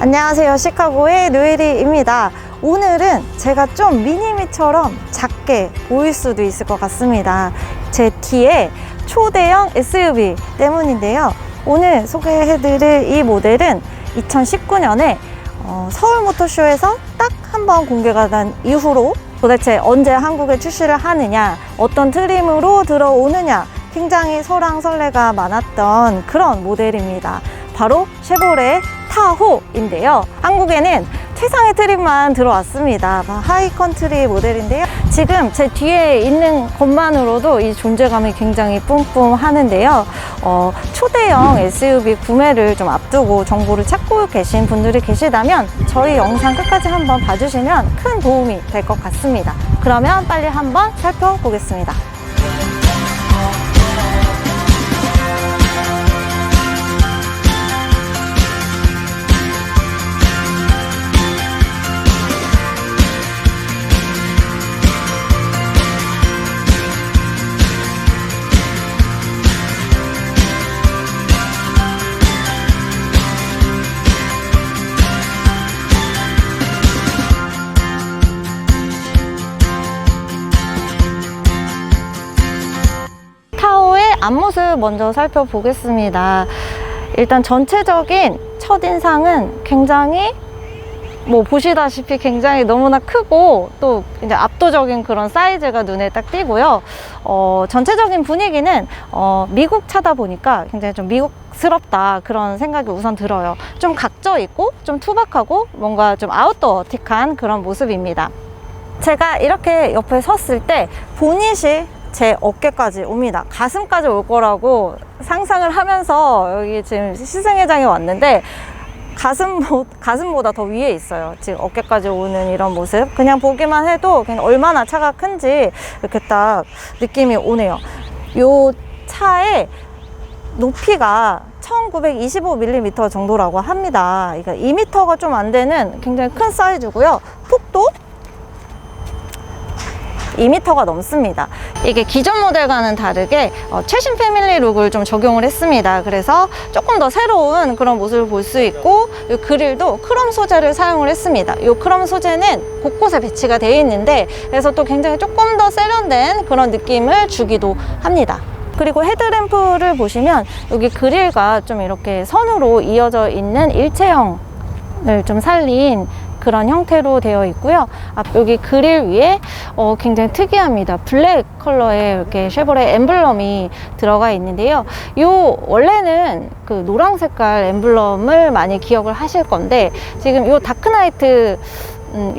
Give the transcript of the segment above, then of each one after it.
안녕하세요, 시카고의 노예리입니다. 오늘은 제가 좀 미니미처럼 작게 보일 수도 있을 것 같습니다. 제 뒤에 초대형 SUV 때문인데요. 오늘 소개해드릴 이 모델은 2019년에 서울모터쇼에서 딱 한 번 공개가 난 이후로 도대체 언제 한국에 출시를 하느냐, 어떤 트림으로 들어오느냐, 굉장히 설왕설래가 많았던 그런 모델입니다. 바로 쉐보레 타호인데요. 한국에는 최상의 트림만 들어왔습니다. 하이컨트리 모델인데요. 지금 제 뒤에 있는 것만으로도 이 존재감이 굉장히 뿜뿜 하는데요. 초대형 SUV 구매를 좀 앞두고 정보를 찾고 계신 분들이 계시다면 저희 영상 끝까지 한번 봐주시면 큰 도움이 될 것 같습니다. 그러면 빨리 한번 살펴보겠습니다. 앞모습 먼저 살펴보겠습니다. 일단 전체적인 첫인상은 굉장히 보시다시피 굉장히 너무나 크고 또 이제 압도적인 그런 사이즈가 눈에 딱 띄고요. 전체적인 분위기는 미국 차다 보니까 굉장히 좀 미국스럽다 그런 생각이 우선 들어요. 좀 각져 있고 좀 투박하고 뭔가 좀 아웃도어틱한 그런 모습입니다. 제가 이렇게 옆에 섰을 때 보닛이 제 어깨까지 옵니다. 가슴까지 올 거라고 상상을 하면서 여기 지금 시승회장에 왔는데 가슴보다 더 위에 있어요. 지금 어깨까지 오는 이런 모습. 그냥 보기만 해도 그냥 얼마나 차가 큰지 이렇게 딱 느낌이 오네요. 이 차의 높이가 1925mm 정도라고 합니다. 그러니까 2m가 좀 안 되는 굉장히 큰 사이즈고요. 폭도 2m가 넘습니다. 이게 기존 모델과는 다르게 최신 패밀리 룩을 좀 적용을 했습니다. 그래서 조금 더 새로운 그런 모습을 볼 수 있고, 이 그릴도 크롬 소재를 사용을 했습니다. 이 크롬 소재는 곳곳에 배치가 되어 있는데, 그래서 또 굉장히 조금 더 세련된 그런 느낌을 주기도 합니다. 그리고 헤드램프를 보시면 여기 그릴과 좀 이렇게 선으로 이어져 있는 일체형을 좀 살린 그런 형태로 되어 있고요. 여기 그릴 위에 굉장히 특이합니다. 블랙 컬러의 이렇게 쉐보레 엠블럼이 들어가 있는데요. 원래는 그 노랑 색깔 엠블럼을 많이 기억을 하실 건데, 지금 요 다크나이트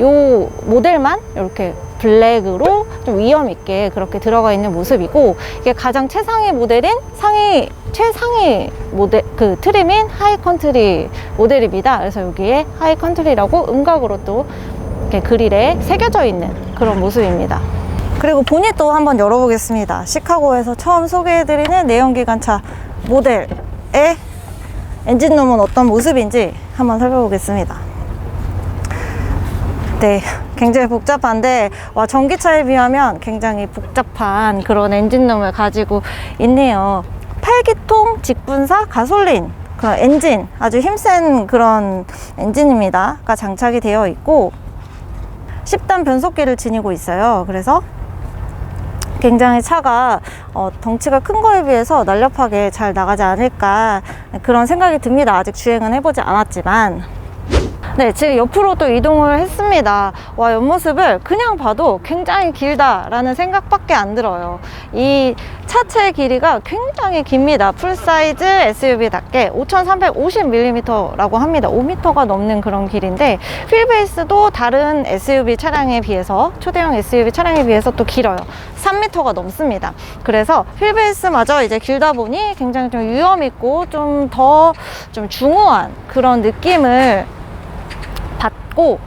요 모델만 이렇게 블랙으로 좀 위험 있게 그렇게 들어가 있는 모습이고, 이게 가장 최상위 모델인 최상위 모델 트림인 하이컨트리 모델입니다. 그래서 여기에 하이컨트리라고 음각으로 또 이렇게 그릴에 새겨져 있는 그런 모습입니다. 그리고 보닛도 한번 열어보겠습니다. 시카고에서 처음 소개해드리는 내연기관차 모델의 엔진룸은 어떤 모습인지 한번 살펴보겠습니다. 네, 굉장히 복잡한데 전기차에 비하면 굉장히 복잡한 그런 엔진룸을 가지고 있네요. 8기통 직분사 가솔린 그런 엔진, 아주 힘센 그런 엔진입니다.가 장착이 되어 있고 10단 변속기를 지니고 있어요. 그래서 굉장히 차가 덩치가 큰 거에 비해서 날렵하게 잘 나가지 않을까 그런 생각이 듭니다. 아직 주행은 해보지 않았지만. 네, 지금 옆으로 또 이동을 했습니다. 옆모습을 그냥 봐도 굉장히 길다라는 생각밖에 안 들어요. 이 차체 길이가 굉장히 깁니다. 풀사이즈 SUV답게 5350mm라고 합니다. 5m가 넘는 그런 길인데, 휠베이스도 다른 SUV 차량에 비해서, 초대형 SUV 차량에 비해서 또 길어요. 3m가 넘습니다. 그래서 휠베이스마저 이제 길다 보니 굉장히 좀 위험 있고 좀 더 좀 중후한 그런 느낌을 받고,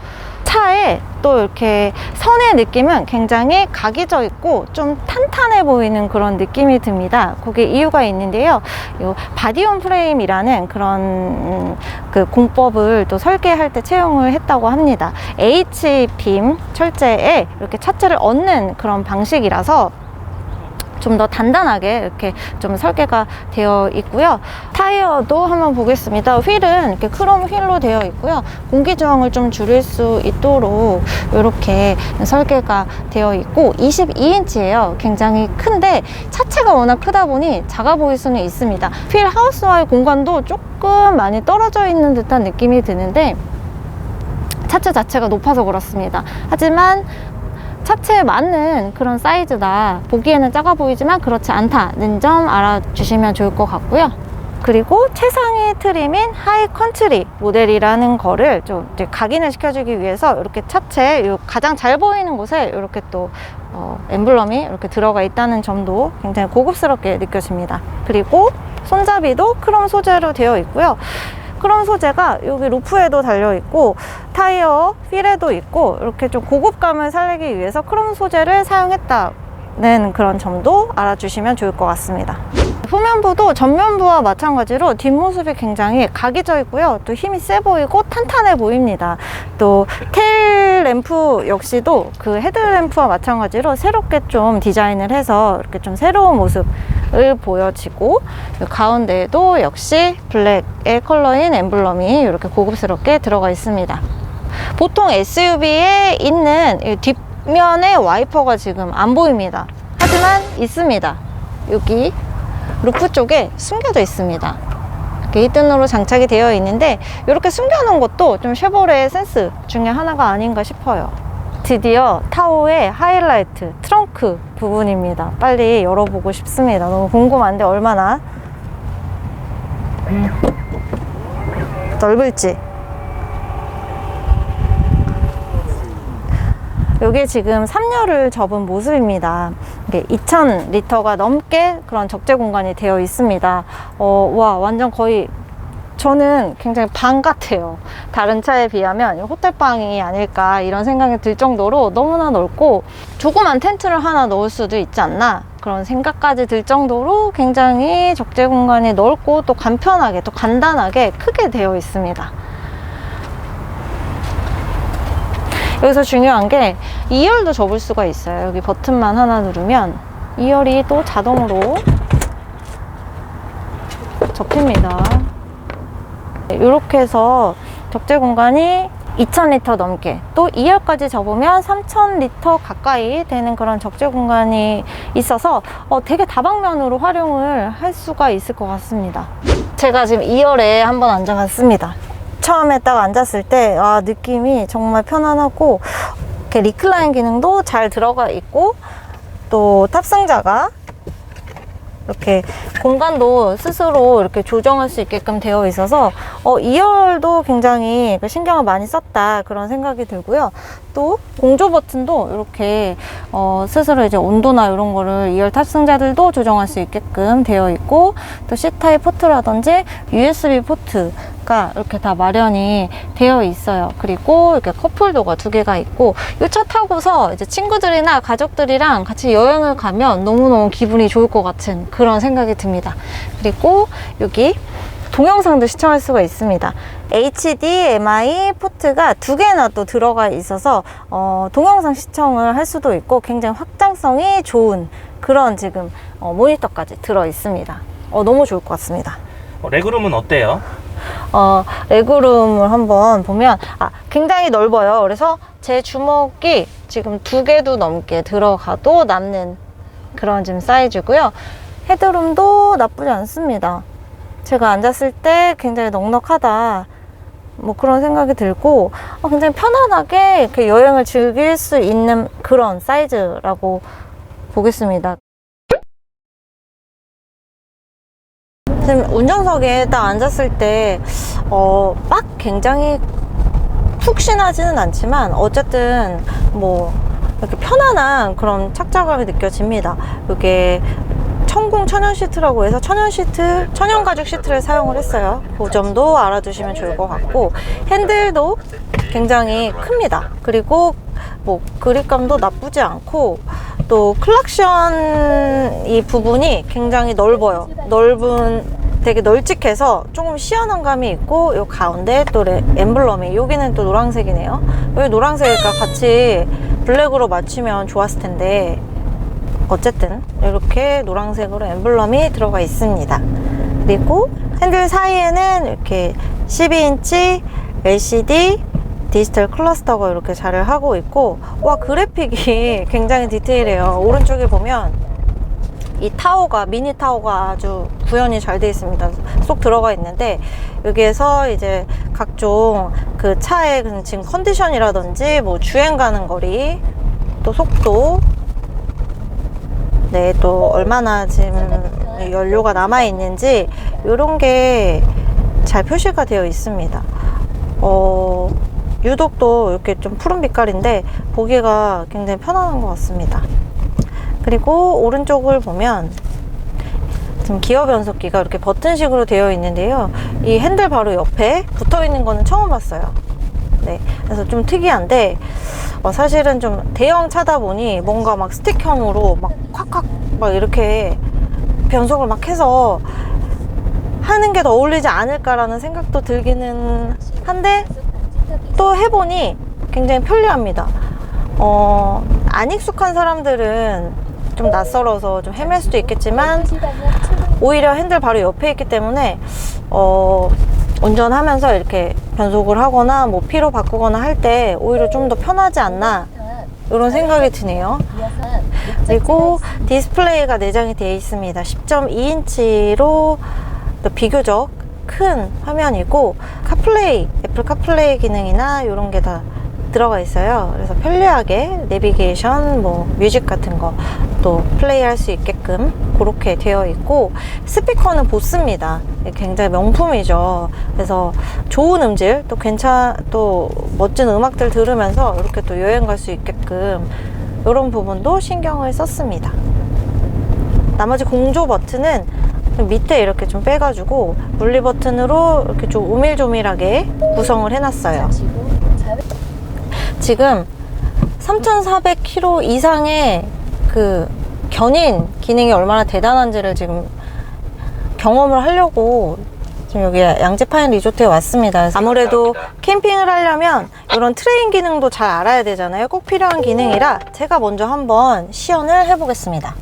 차에 또 이렇게 선의 느낌은 굉장히 각이져 있고 좀 탄탄해 보이는 그런 느낌이 듭니다. 그게 이유가 있는데요. 요 바디온 프레임이라는 그런 그 공법을 또 설계할 때 채용을 했다고 합니다. H빔 철제에 이렇게 차체를 얹는 그런 방식이라서 좀 더 단단하게 이렇게 좀 설계가 되어 있고요. 타이어도 한번 보겠습니다. 휠은 이렇게 크롬 휠로 되어 있고요. 공기 저항을 좀 줄일 수 있도록 이렇게 설계가 되어 있고 22인치예요. 굉장히 큰데 차체가 워낙 크다 보니 작아 보일 수는 있습니다. 휠 하우스와의 공간도 조금 많이 떨어져 있는 듯한 느낌이 드는데 차체 자체가 높아서 그렇습니다. 하지만 차체에 맞는 그런 사이즈다. 보기에는 작아 보이지만 그렇지 않다는 점 알아주시면 좋을 것 같고요. 그리고 최상위 트림인 하이 컨트리 모델이라는 거를 좀 이제 각인을 시켜주기 위해서 이렇게 차체 가장 잘 보이는 곳에 이렇게 또 엠블럼이 이렇게 들어가 있다는 점도 굉장히 고급스럽게 느껴집니다. 그리고 손잡이도 크롬 소재로 되어 있고요. 크롬 소재가 여기 루프에도 달려 있고 타이어 휠에도 있고 이렇게 좀 고급감을 살리기 위해서 크롬 소재를 사용했다는 그런 점도 알아주시면 좋을 것 같습니다. 후면부도 전면부와 마찬가지로 뒷모습이 굉장히 각이 져 있고요. 또 힘이 세 보이고 탄탄해 보입니다. 또 테일 램프 역시도 그 헤드램프와 마찬가지로 새롭게 좀 디자인을 해서 이렇게 좀 새로운 모습을 보여지고 가운데에도 역시 블랙의 컬러인 엠블럼이 이렇게 고급스럽게 들어가 있습니다. 보통 SUV에 있는 뒷면의 와이퍼가 지금 안 보입니다. 하지만 있습니다. 여기 루프 쪽에 숨겨져 있습니다. 이렇게 히든으로 장착이 되어 있는데 이렇게 숨겨놓은 것도 좀 쉐보레의 센스 중에 하나가 아닌가 싶어요. 드디어 타오의 하이라이트 트렁크 부분입니다. 빨리 열어보고 싶습니다. 너무 궁금한데 얼마나 넓을지. 이게 지금 3열을 접은 모습입니다. 2000리터가 넘게 그런 적재 공간이 되어 있습니다. 와, 완전 거의 저는 굉장히 방 같아요. 다른 차에 비하면 호텔방이 아닐까 이런 생각이 들 정도로 너무나 넓고 조그만 텐트를 하나 넣을 수도 있지 않나 그런 생각까지 들 정도로 굉장히 적재 공간이 넓고 또 간편하게 또 간단하게 크게 되어 있습니다. 여기서 중요한 게 2열도 접을 수가 있어요. 여기 버튼만 하나 누르면 2열이 또 자동으로 접힙니다. 이렇게 해서 적재 공간이 2000리터 넘게 또 2열까지 접으면 3000리터 가까이 되는 그런 적재 공간이 있어서 되게 다방면으로 활용을 할 수가 있을 것 같습니다. 제가 지금 2열에 한번 앉아봤습니다. 처음에 딱 앉았을 때 느낌이 정말 편안하고 이렇게 리클라인 기능도 잘 들어가 있고 또 탑승자가 이렇게 공간도 스스로 이렇게 조정할 수 있게끔 되어 있어서 2열도 굉장히 신경을 많이 썼다 그런 생각이 들고요. 또 공조 버튼도 이렇게 스스로 이제 온도나 이런 거를 2열 탑승자들도 조정할 수 있게끔 되어 있고 또 C타입 포트라든지 USB 포트가 이렇게 다 마련이 되어 있어요. 그리고 이렇게 컵홀더가 2개가 있고 이 차 타고서 이제 친구들이나 가족들이랑 같이 여행을 가면 너무너무 기분이 좋을 것 같은 그런 생각이 듭니다. 그리고 여기 동영상도 시청할 수가 있습니다. HDMI 포트가 2개나 또 들어가 있어서 동영상 시청을 할 수도 있고 굉장히 확장성이 좋은 그런 지금 모니터까지 들어 있습니다. 너무 좋을 것 같습니다. 레그룸은 어때요? 레그룸을 한번 보면 굉장히 넓어요. 그래서 제 주먹이 지금 2개도 넘게 들어가도 남는 그런 지금 사이즈고요. 헤드룸도 나쁘지 않습니다. 제가 앉았을 때 굉장히 넉넉하다 뭐 그런 생각이 들고 굉장히 편안하게 이렇게 여행을 즐길 수 있는 그런 사이즈라고 보겠습니다. 지금 운전석에 딱 앉았을 때 막 굉장히 푹신하지는 않지만 어쨌든 뭐 이렇게 편안한 그런 착자감이 느껴집니다. 이게 천공 천연 시트라고 해서 천연 가죽 시트를 사용을 했어요. 그 점도 알아두시면 좋을 것 같고 핸들도 굉장히 큽니다. 그리고 뭐 그립감도 나쁘지 않고 또 클락션 이 부분이 굉장히 넓어요. 되게 널찍해서 조금 시원한 감이 있고 요 가운데 또 엠블럼이 여기는 또 노란색이네요. 여기 노란색과 같이 블랙으로 맞추면 좋았을 텐데 어쨌든 이렇게 노란색으로 엠블럼이 들어가 있습니다. 그리고 핸들 사이에는 이렇게 12인치 LCD 디지털 클러스터가 이렇게 자리를 하고 있고, 와, 그래픽이 굉장히 디테일해요. 오른쪽에 보면 이 타워가, 미니 타워가 아주 구현이 잘 되어 있습니다. 쏙 들어가 있는데, 여기에서 이제 각종 그 차의 지금 컨디션이라든지 뭐 주행 가는 거리, 또 속도, 네, 또 얼마나 지금 연료가 남아 있는지 이런 게 잘 표시가 되어 있습니다. 유독 또 이렇게 좀 푸른 빛깔인데 보기가 굉장히 편안한 것 같습니다. 그리고 오른쪽을 보면 지금 기어 변속기가 이렇게 버튼식으로 되어 있는데요. 이 핸들 바로 옆에 붙어 있는 거는 처음 봤어요. 네, 그래서 좀 특이한데, 사실은 좀 대형 차다 보니 뭔가 막 스틱형으로 막 콱콱 막 이렇게 변속을 막 해서 하는 게 더 어울리지 않을까라는 생각도 들기는 한데, 또 해보니 굉장히 편리합니다. 안 익숙한 사람들은 좀 낯설어서 좀 헤맬 수도 있겠지만, 오히려 핸들 바로 옆에 있기 때문에 운전하면서 이렇게 변속을 하거나 뭐 피로 바꾸거나 할 때 오히려 좀 더 편하지 않나, 이런 생각이 드네요. 그리고 디스플레이가 내장이 되어 있습니다. 10.2인치로 비교적 큰 화면이고, 카플레이, 애플 카플레이 기능이나 이런 게 다 들어가 있어요. 그래서 편리하게 내비게이션, 뭐 뮤직 같은 거 또 플레이 할 수 있게끔 그렇게 되어 있고, 스피커는 보스입니다. 굉장히 명품이죠. 그래서 좋은 음질, 또 멋진 음악들 들으면서 이렇게 또 여행 갈 수 있게끔 이런 부분도 신경을 썼습니다. 나머지 공조 버튼은 밑에 이렇게 좀 빼가지고 분리 버튼으로 이렇게 좀 오밀조밀하게 구성을 해놨어요. 지금 3,400km 이상의 그 견인 기능이 얼마나 대단한지를 지금 경험을 하려고 지금 여기 양지파인 리조트에 왔습니다. 아무래도 캠핑을 하려면 이런 트레인 기능도 잘 알아야 되잖아요. 꼭 필요한 기능이라 제가 먼저 한번 시연을 해보겠습니다.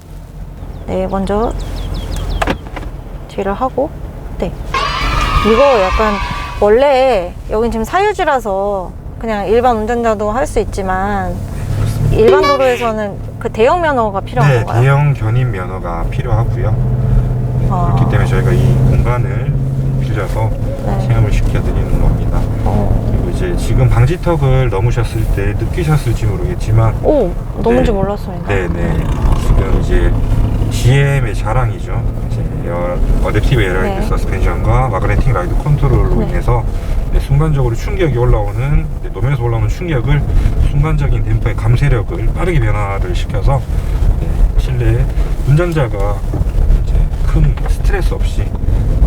네, 먼저 뒤를 하고, 네, 이거 약간 원래 여긴 지금 사유지라서 그냥 일반 운전자도 할 수 있지만 일반 도로에서는 그 대형 면허가 필요한 건가요? 네, 대형 견인 면허가 필요하고요. 그렇기 때문에 저희가 이 공간을 빌려서 체험을 시켜드리는 겁니다. 그리고 이제 지금 방지턱을 넘으셨을 때 느끼셨을지 모르겠지만, 넘은지 몰랐습니다. 네네. 지금 이제 GM의 자랑이죠. 이제 어댑티브 에어라이드 서스펜션과 마그네틱 라이드 컨트롤로 인해서 순간적으로 충격이 올라오는, 노면에서 올라오는 충격을 순간적인 댐퍼의 감쇄력을 빠르게 변화를 시켜서 실내 운전자가 이제 큰 스트레스 없이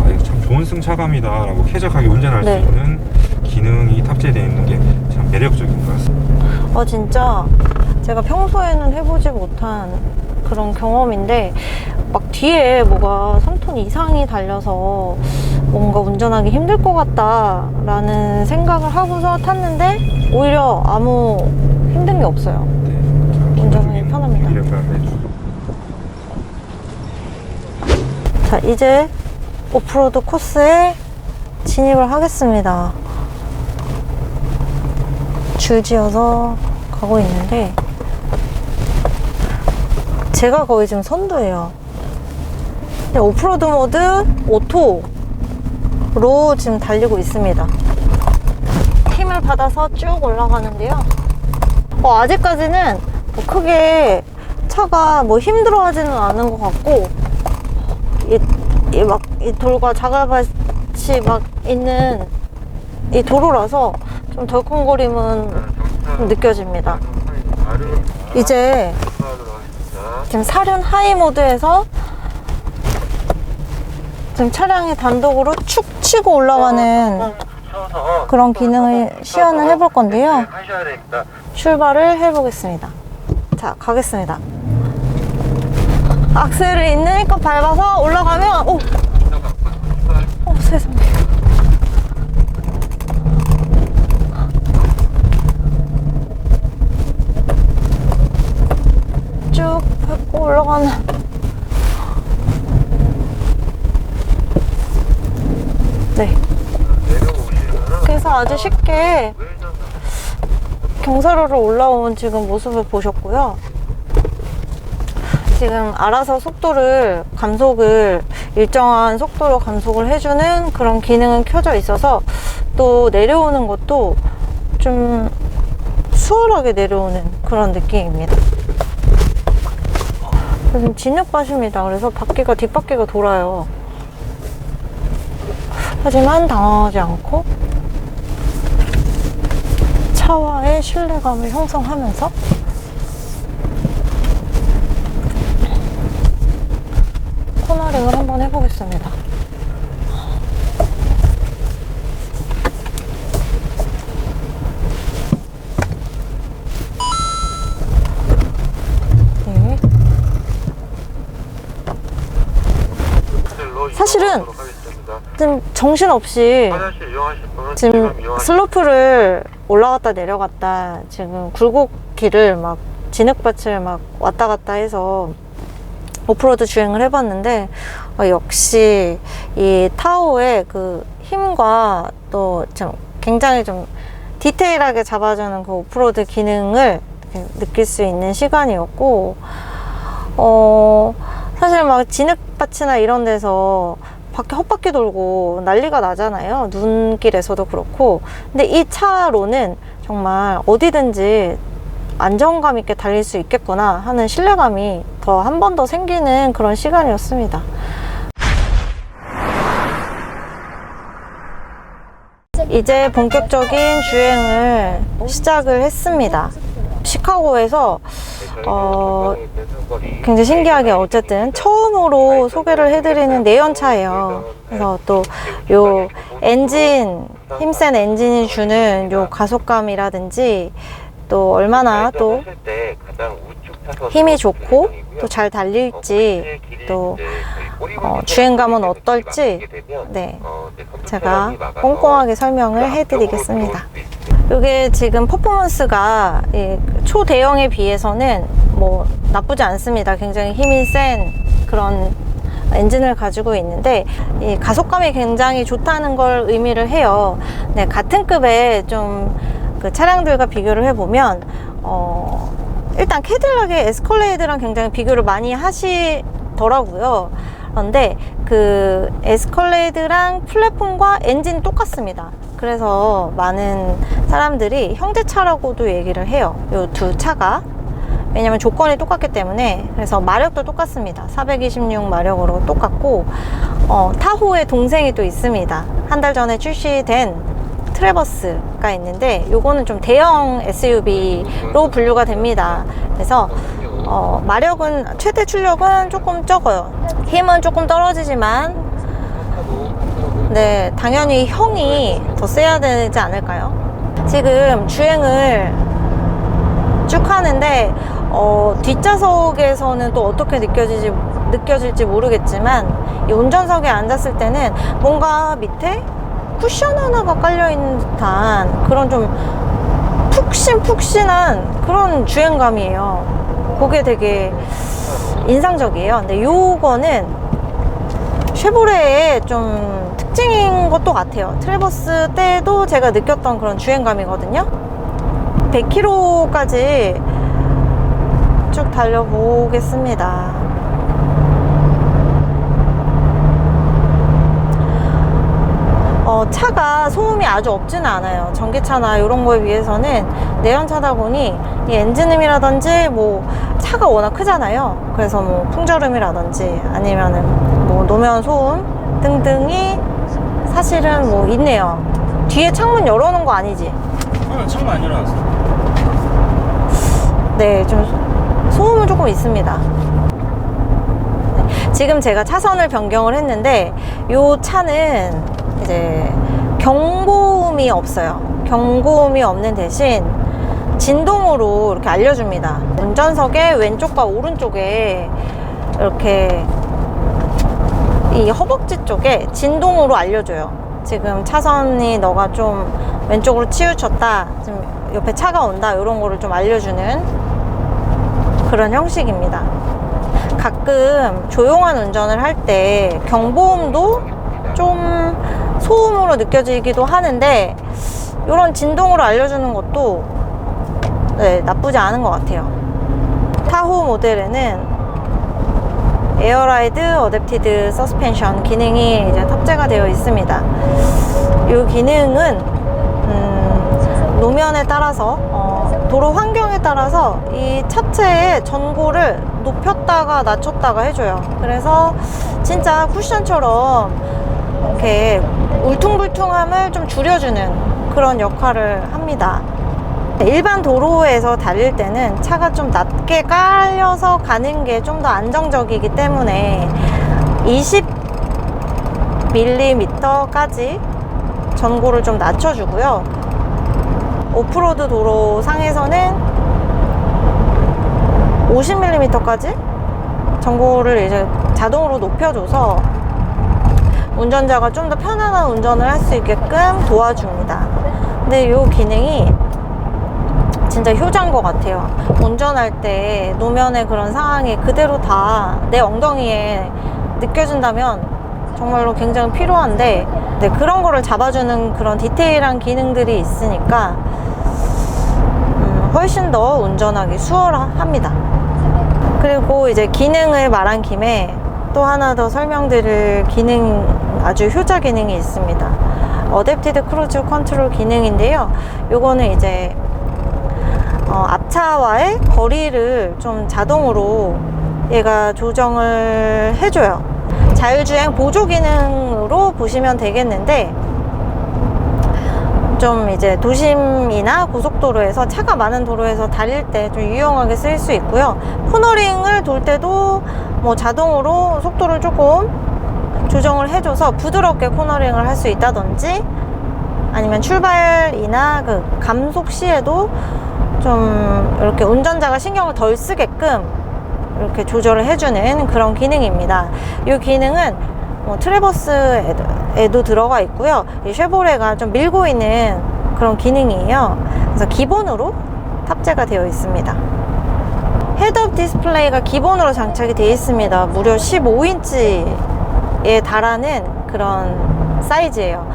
이거 참 좋은 승차감이다 라고 쾌적하게 운전할 수 있는 기능이 탑재되어 있는 게 참 매력적인 것 같습니다. 진짜 제가 평소에는 해보지 못한 그런 경험인데, 막 뒤에 뭐가 3톤 이상이 달려서 뭔가 운전하기 힘들 것 같다 라는 생각을 하고서 탔는데 오히려 아무 힘든 게 없어요. 운전하기 편합니다. 자, 이제 오프로드 코스에 진입을 하겠습니다. 줄지어서 가고 있는데 제가 거의 지금 선두예요. 오프로드 모드 오토로 지금 달리고 있습니다. 힘을 받아서 쭉 올라가는데요. 아직까지는 뭐 크게 차가 뭐 힘들어하지는 않은 것 같고, 이 돌과 자갈밭이 막 있는 이 도로라서 좀 덜컹거림은 좀 느껴집니다. 이제 지금 사륜 하이 모드에서 지금 차량이 단독으로 축 치고 올라가는 그런 기능을 시연을 해볼 건데요. 출발을 해보겠습니다. 자, 가겠습니다. 악셀을 있는 힘껏 밟아서 올라가면, 세상에. 쭉 밟고 올라가는 아주 쉽게 경사로를 올라온 지금 모습을 보셨고요. 지금 알아서 감속을 일정한 속도로 감속을 해주는 그런 기능은 켜져 있어서 또 내려오는 것도 좀 수월하게 내려오는 그런 느낌입니다. 지금 진흙밭입니다. 그래서 뒷바퀴가 돌아요. 하지만 당황하지 않고 차와의 신뢰감을 형성하면서 코너링을 한번 해보겠습니다. 네. 사실은 좀 정신없이 지금 슬로프를 올라갔다 내려갔다 지금 굴곡길을 막 진흙밭을 막 왔다 갔다 해서 오프로드 주행을 해봤는데 역시 이 타오의 그 힘과 또 좀 굉장히 좀 디테일하게 잡아주는 그 오프로드 기능을 느낄 수 있는 시간이었고 사실 막 진흙밭이나 이런 데서 헛바퀴 돌고 난리가 나잖아요. 눈길에서도 그렇고. 근데 이 차로는 정말 어디든지 안정감 있게 달릴 수 있겠구나 하는 신뢰감이 한 번 더 생기는 그런 시간이었습니다. 이제 본격적인 주행을 시작을 했습니다. 시카고에서 굉장히 신기하게 어쨌든 처음으로 소개를 해드리는 내연차예요. 그래서 또 요 엔진, 힘센 엔진이 주는 요 가속감이라든지 또 얼마나 또 힘이 좋고 또 잘 달릴지 또 주행감은 어떨지 네, 제가 꼼꼼하게 설명을 해드리겠습니다. 이게 지금 퍼포먼스가 초대형에 비해서는 뭐 나쁘지 않습니다. 굉장히 힘이 센 그런 엔진을 가지고 있는데 이 가속감이 굉장히 좋다는 걸 의미를 해요. 네, 같은 급의 좀 그 차량들과 비교를 해보면 일단 캐딜락의 에스컬레이드랑 굉장히 비교를 많이 하시더라고요. 그런데 그 에스컬레이드랑 플랫폼과 엔진 똑같습니다. 그래서 많은 사람들이 형제차라고도 얘기를 해요. 이 두 차가. 왜냐면 조건이 똑같기 때문에. 그래서 마력도 똑같습니다. 426 마력으로 똑같고 타호의 동생이 또 있습니다. 한 달 전에 출시된 트래버스가 있는데 요거는 좀 대형 SUV로 분류가 됩니다. 그래서 마력은 최대 출력은 조금 적어요. 힘은 조금 떨어지지만 네, 당연히 형이 더 세야 되지 않을까요? 지금 주행을 쭉 하는데 뒷좌석에서는 또 어떻게 느껴질지 모르겠지만 이 운전석에 앉았을 때는 뭔가 밑에 쿠션 하나가 깔려있는 듯한 그런 좀 푹신푹신한 그런 주행감이에요. 그게 되게 인상적이에요. 근데 요거는 쉐보레의 좀 특징인 것도 같아요. 트래버스 때도 제가 느꼈던 그런 주행감이거든요. 100km까지 쭉 달려보겠습니다. 차가 소음이 아주 없지는 않아요. 전기차나 이런 거에 비해서는 내연차다 보니 이 엔진음이라든지 뭐 차가 워낙 크잖아요. 그래서 뭐 풍절음이라든지 아니면은 뭐 노면 소음 등등이 사실은 뭐 있네요. 뒤에 창문 열어놓은 거 아니지? 창문 안 열어놨어. 네, 좀 소음은 조금 있습니다. 네, 지금 제가 차선을 변경을 했는데 이 차는 이제 경고음이 없어요. 경고음이 없는 대신 진동으로 이렇게 알려줍니다. 운전석의 왼쪽과 오른쪽에 이렇게 이 허벅지 쪽에 진동으로 알려줘요. 지금 차선이 너가 좀 왼쪽으로 치우쳤다, 지금 옆에 차가 온다, 이런 거를 좀 알려주는 그런 형식입니다. 가끔 조용한 운전을 할 때 경보음도 좀 소음으로 느껴지기도 하는데 이런 진동으로 알려주는 것도 네, 나쁘지 않은 것 같아요. 타호 모델에는 에어라이드 어댑티드 서스펜션 기능이 이제 탑재가 되어 있습니다. 이 기능은 노면에 따라서 도로 환경에 따라서 이 차체의 전고를 높였다가 낮췄다가 해줘요. 그래서 진짜 쿠션처럼 이렇게 울퉁불퉁함을 좀 줄여주는 그런 역할을 합니다. 일반 도로에서 달릴 때는 차가 좀 낮게 깔려서 가는 게 좀 더 안정적이기 때문에 20mm까지 전고를 좀 낮춰주고요. 오프로드 도로 상에서는 50mm까지 전고를 이제 자동으로 높여줘서 운전자가 좀 더 편안한 운전을 할 수 있게끔 도와줍니다. 근데 이 기능이 진짜 효자인 것 같아요. 운전할 때 노면의 그런 상황이 그대로 다 내 엉덩이에 느껴진다면 정말로 굉장히 필요한데, 네, 그런 거를 잡아주는 그런 디테일한 기능들이 있으니까 훨씬 더 운전하기 수월합니다. 그리고 이제 기능을 말한 김에 또 하나 더 설명드릴 기능, 아주 효자 기능이 있습니다. 어댑티드 크루즈 컨트롤 기능인데요. 요거는 이제 앞차와의 거리를 좀 자동으로 얘가 조정을 해줘요. 자율주행 보조 기능으로 보시면 되겠는데, 좀 이제 도심이나 고속도로에서 차가 많은 도로에서 달릴 때 좀 유용하게 쓰일 수 있고요. 코너링을 돌 때도 뭐 자동으로 속도를 조금 조정을 해줘서 부드럽게 코너링을 할 수 있다든지, 아니면 출발이나 그 감속 시에도 좀 이렇게 운전자가 신경을 덜 쓰게끔 이렇게 조절을 해주는 그런 기능입니다. 이 기능은 트래버스에도 들어가 있고요. 이 쉐보레가 좀 밀고 있는 그런 기능이에요. 그래서 기본으로 탑재가 되어 있습니다. 헤드업 디스플레이가 기본으로 장착이 되어 있습니다. 무려 15인치에 달하는 그런 사이즈예요.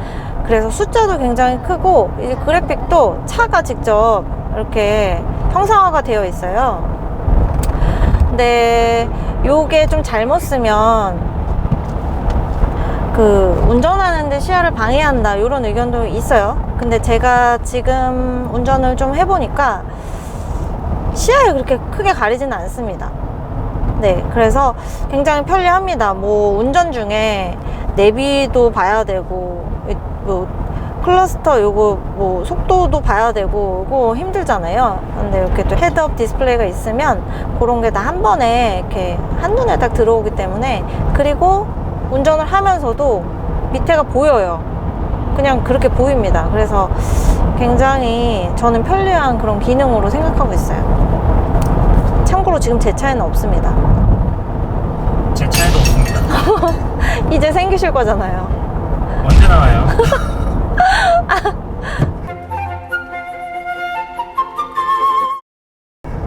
그래서 숫자도 굉장히 크고, 이 그래픽도 차가 직접 이렇게 형상화가 되어 있어요. 근데 요게 좀 잘못 쓰면 그 운전하는데 시야를 방해한다, 이런 의견도 있어요. 근데 제가 지금 운전을 좀 해보니까 시야를 그렇게 크게 가리지는 않습니다. 네, 그래서 굉장히 편리합니다. 뭐 운전 중에 내비도 봐야 되고, 뭐 클러스터 요거 뭐 속도도 봐야 되고, 이거 힘들잖아요. 근데 이렇게 또 헤드업 디스플레이가 있으면 그런 게 다 한 번에 이렇게 한눈에 딱 들어오기 때문에, 그리고 운전을 하면서도 밑에가 보여요. 그냥 그렇게 보입니다. 그래서 굉장히 저는 편리한 그런 기능으로 생각하고 있어요. 참고로 지금 제 차에는 없습니다. 제 차에도 없습니다. 이제 생기실 거잖아요. 언제 나와요?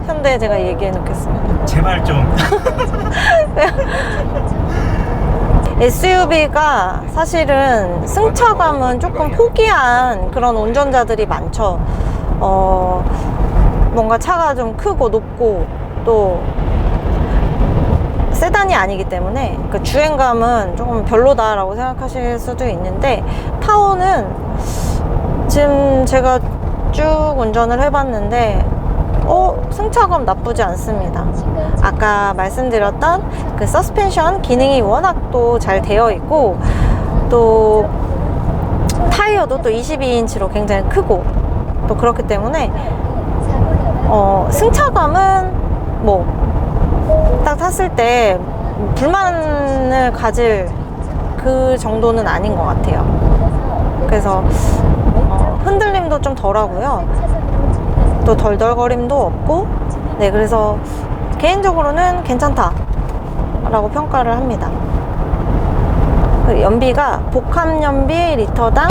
현대에 제가 얘기해 놓겠습니다. 제발 좀. SUV가 사실은 승차감은 조금 포기한 그런 운전자들이 많죠. 뭔가 차가 좀 크고 높고, 또 세단이 아니기 때문에 그 주행감은 조금 별로다라고 생각하실 수도 있는데, 타오는 지금 제가 쭉 운전을 해봤는데 승차감 나쁘지 않습니다. 아까 말씀드렸던 그 서스펜션 기능이 워낙 또 잘 되어 있고, 또 타이어도 또 22인치로 굉장히 크고, 또 그렇기 때문에 승차감은 뭐 딱 탔을 때 불만을 가질 그 정도는 아닌 것 같아요. 그래서 흔들림도 좀 덜하고요. 또 덜덜거림도 없고, 네, 그래서 개인적으로는 괜찮다 라고 평가를 합니다. 연비가 복합 연비 리터당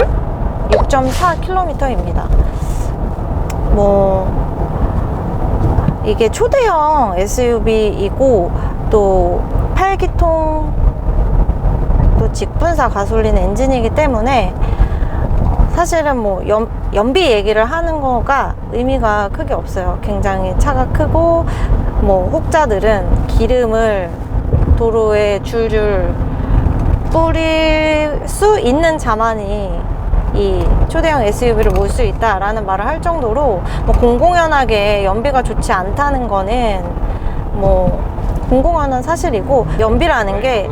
6.4km입니다. 뭐 이게 초대형 SUV이고, 또 8기통 또 직분사 가솔린 엔진이기 때문에 사실은 뭐 연비 얘기를 하는 거가 의미가 크게 없어요. 굉장히 차가 크고 뭐 혹자들은 기름을 도로에 줄줄 뿌릴 수 있는 자만이 이 초대형 SUV를 몰 수 있다라는 말을 할 정도로 뭐 공공연하게 연비가 좋지 않다는 거는 뭐 공공연한 사실이고, 연비라는 게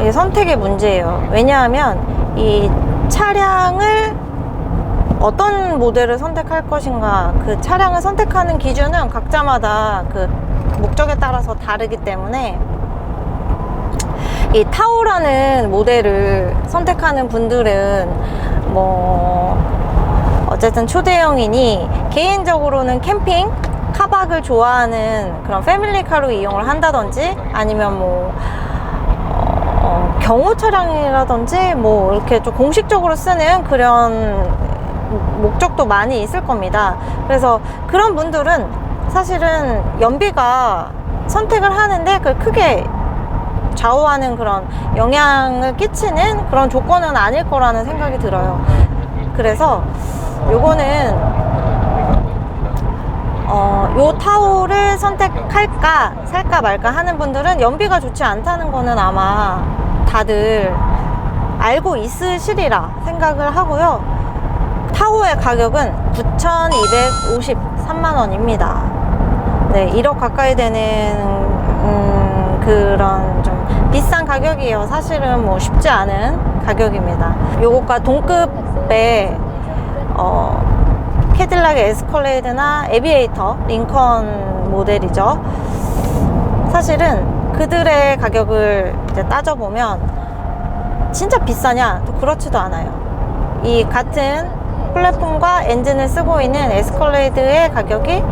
이게 선택의 문제예요. 왜냐하면 이 차량을 어떤 모델을 선택할 것인가, 그 차량을 선택하는 기준은 각자마다 그 목적에 따라서 다르기 때문에 이 타오라는 모델을 선택하는 분들은 뭐 어쨌든 초대형이니 개인적으로는 캠핑, 카박을 좋아하는 그런 패밀리카로 이용을 한다든지, 아니면 뭐 경호 차량이라든지 뭐 이렇게 좀 공식적으로 쓰는 그런 목적도 많이 있을 겁니다. 그래서 그런 분들은 사실은 연비가 선택을 하는데 그 크게 좌우하는 그런 영향을 끼치는 그런 조건은 아닐 거라는 생각이 들어요. 그래서 요거는 요 타오를 선택할까 살까 말까 하는 분들은 연비가 좋지 않다는 거는 아마 다들 알고 있으시리라 생각을 하고요. 타오의 가격은 9,253만 원입니다. 네, 1억 가까이 되는 그런 좀 비싼 가격이에요. 사실은 뭐 쉽지 않은 가격입니다. 요것과 동급의 캐딜락 에스컬레이드나 에비에이터, 링컨 모델이죠. 사실은 그들의 가격을 이제 따져보면 진짜 비싸냐? 또 그렇지도 않아요. 이 같은 플랫폼과 엔진을 쓰고 있는 에스컬레이드의 가격이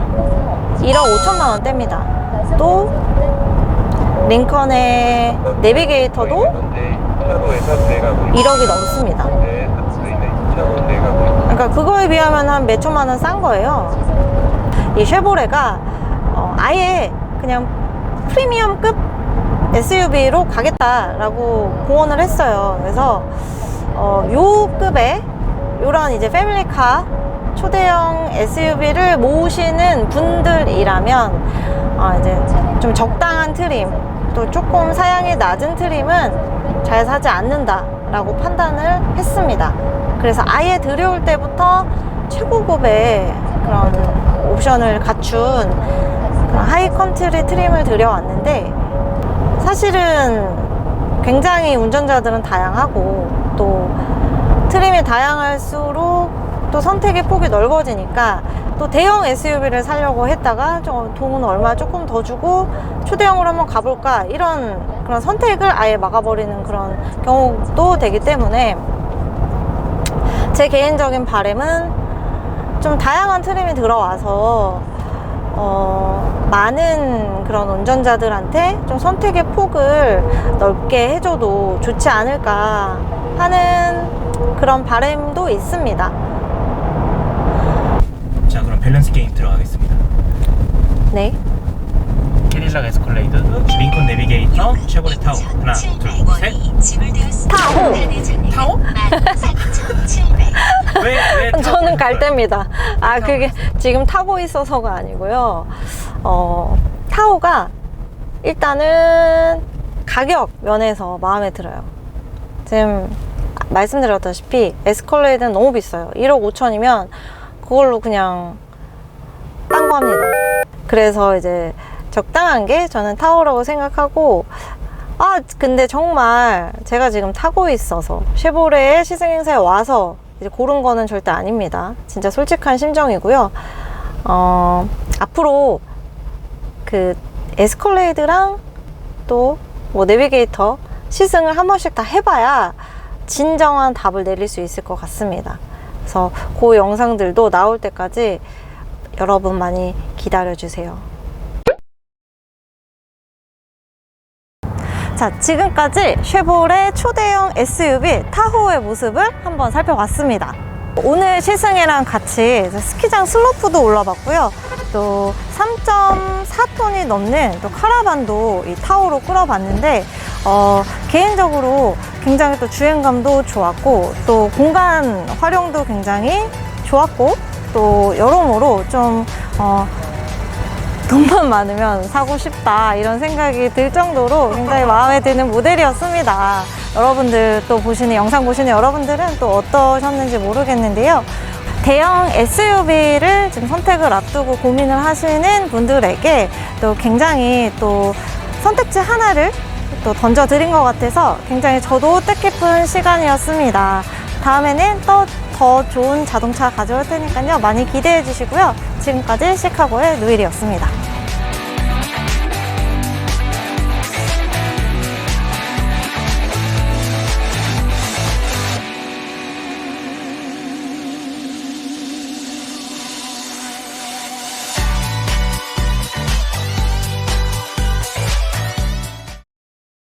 1억 5천만 원대입니다. 또 링컨의 내비게이터도 1억이 넘습니다. 그러니까 그거에 비하면 한 몇 천만 원 싼 거예요. 이 쉐보레가 아예 그냥 프리미엄급 SUV로 가겠다라고 공언을 했어요. 그래서 요 급의 요런 이제 패밀리카 초대형 SUV를 모으시는 분들이라면 이제 좀 적당한 트림, 또 조금 사양이 낮은 트림은 잘 사지 않는다 라고 판단을 했습니다. 그래서 아예 들여올 때부터 최고급의 그런 옵션을 갖춘 그런 하이 컨트리 트림을 들여왔는데, 사실은 굉장히 운전자들은 다양하고 또 트림이 다양할수록 또 선택의 폭이 넓어지니까 또 대형 SUV를 사려고 했다가 좀 돈 얼마 조금 더 주고 초대형으로 한번 가볼까, 이런 그런 선택을 아예 막아버리는 그런 경우도 되기 때문에 제 개인적인 바람은 좀 다양한 트림이 들어와서 많은 그런 운전자들한테 좀 선택의 폭을 넓게 해줘도 좋지 않을까 하는 그런 바람도 있습니다. 자, 그럼 밸런스 게임 들어가겠습니다. 네. 캐딜락 에스컬레이드, 링컨 내비게이터, 쉐보레 타오. 하나, 둘, 셋. 타호! 타오? 왜 타오? 저는 갈대입니다. 그게 지금 타고 있어서가 아니고요. 타오가 일단은 가격 면에서 마음에 들어요. 지금 말씀드렸다시피 에스컬레이드는 너무 비싸요. 1억 5천이면 그걸로 그냥 딴 거 합니다. 그래서 이제 적당한 게 저는 타오라고 생각하고, 근데 정말 제가 지금 타고 있어서 쉐보레의 시승행사에 와서 이제 고른 거는 절대 아닙니다. 진짜 솔직한 심정이고요. 앞으로 그 에스컬레이드랑 또 뭐 내비게이터 시승을 한 번씩 다 해봐야 진정한 답을 내릴 수 있을 것 같습니다. 그래서 그 영상들도 나올 때까지 여러분 많이 기다려주세요. 자, 지금까지 쉐보레 초대형 SUV 타호의 모습을 한번 살펴봤습니다. 오늘 시승이랑 같이 스키장 슬로프도 올라봤고요. 또 3.4톤이 넘는 또 카라반도 이 타호로 끌어봤는데 개인적으로 굉장히 또 주행감도 좋았고 또 공간 활용도 굉장히 좋았고 또 여러모로 좀 돈만 많으면 사고 싶다 이런 생각이 들 정도로 굉장히 마음에 드는 모델이었습니다. 여러분들 또 영상 보시는 여러분들은 또 어떠셨는지 모르겠는데요. 대형 SUV를 지금 선택을 앞두고 고민을 하시는 분들에게 또 굉장히 또 선택지 하나를 또 던져드린 것 같아서 굉장히 저도 뜻깊은 시간이었습니다. 다음에는 또 더 좋은 자동차 가져올 테니까요. 많이 기대해 주시고요. 지금까지 시카고의 누일이었습니다.